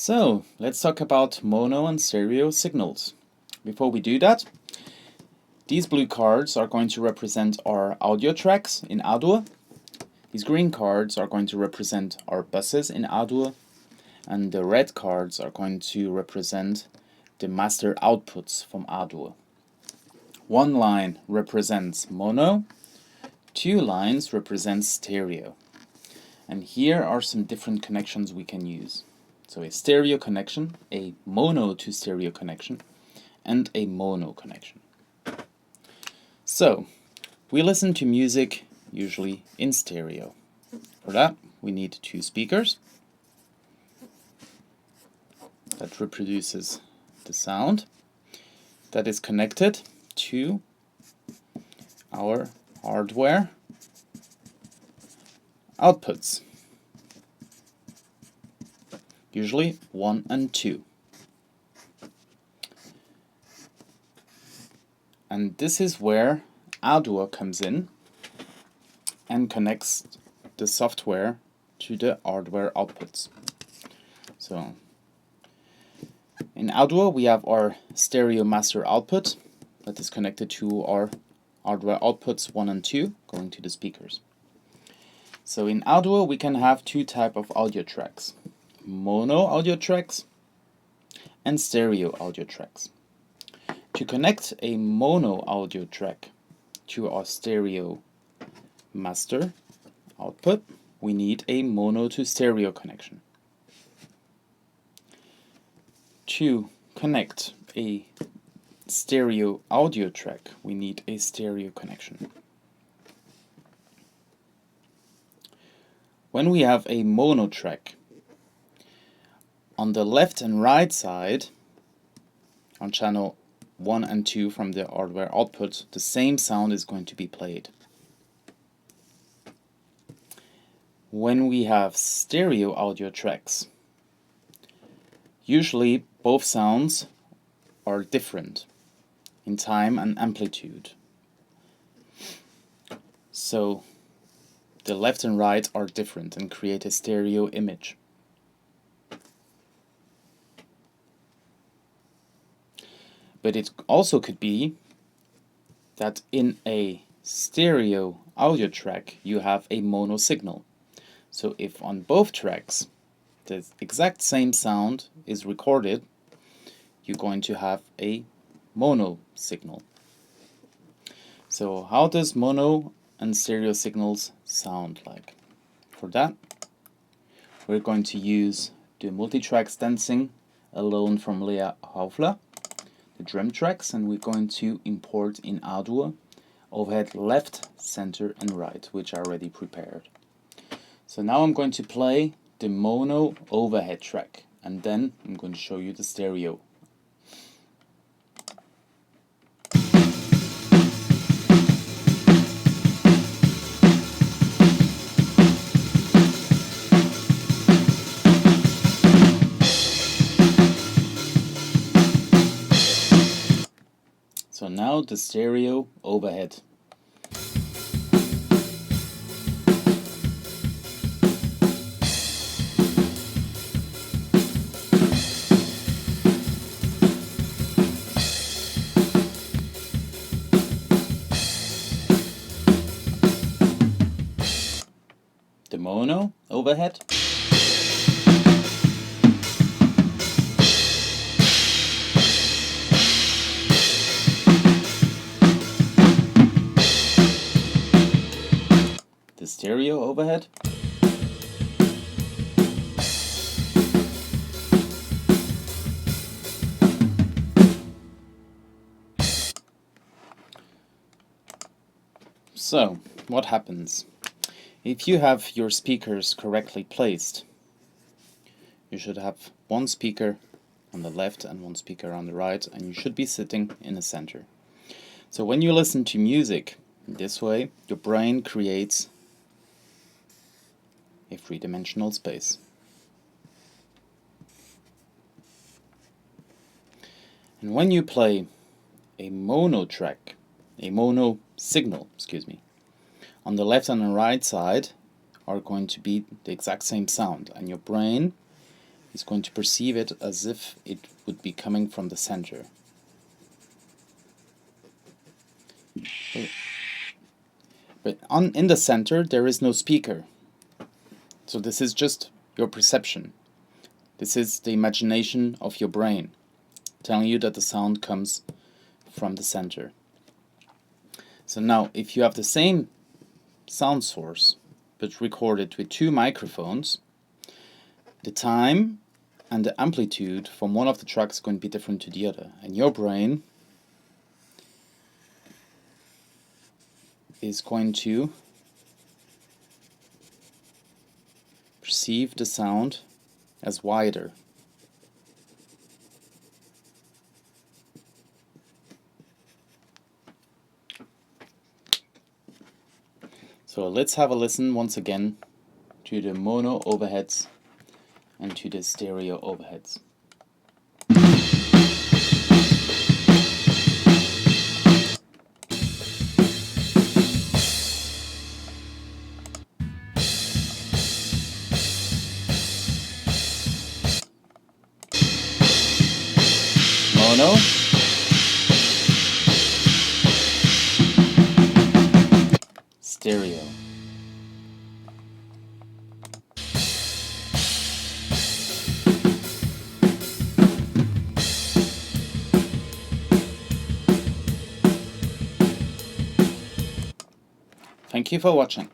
So, let's talk about mono and stereo signals. Before we do that, these blue cards are going to represent our audio tracks in Ardour. These green cards are going to represent our buses in Ardour. And the red cards are going to represent the master outputs from Ardour. One line represents mono, two lines represent stereo. And here are some different connections we can use. So a stereo connection, a mono to stereo connection, and a mono connection. So, we listen to music usually in stereo. For that, we need two speakers that reproduces the sound that is connected to our hardware outputs, usually 1 and 2. And this is where Ardour comes in and connects the software to the hardware outputs. So in Ardour we have our stereo master output that is connected to our hardware outputs 1 and 2 going to the speakers. So in Ardour we can have two types of audio tracks: mono audio tracks and stereo audio tracks. To connect a mono audio track to our stereo master output, we need a mono to stereo connection. To connect a stereo audio track, we need a stereo connection. When we have a mono track, on the left and right side, on channel 1 and 2 from the hardware output, the same sound is going to be played. When we have stereo audio tracks, usually both sounds are different in time and amplitude. So the left and right are different and create a stereo image. But it also could be that in a stereo audio track you have a mono signal. So if on both tracks the exact same sound is recorded, you're going to have a mono signal. So how does mono and stereo signals sound like? For that, we're going to use the Multitracks Dancing Alone from Lea Haufler, the drum tracks, and we're going to import in Ardour overhead left, center and right, which are already prepared. So now I'm going to play the mono overhead track, and then I'm going to show you the stereo. So now the stereo overhead. The mono overhead. The stereo overhead. So, what happens? If you have your speakers correctly placed, you should have one speaker on the left and one speaker on the right, and you should be sitting in the center. So when you listen to music in this way, your brain creates a three-dimensional space. And when you play a mono track, a mono signal, on the left and the right side are going to be the exact same sound, and your brain is going to perceive it as if it would be coming from the center. But in the center there is no speaker. So this is just your perception. This is the imagination of your brain telling you that the sound comes from the center. So now if you have the same sound source but recorded with two microphones, the time and the amplitude from one of the tracks is going to be different to the other, and your brain is going to perceive the sound as wider. So let's have a listen once again to the mono overheads and to the stereo overheads. Mono, stereo. Thank you for watching.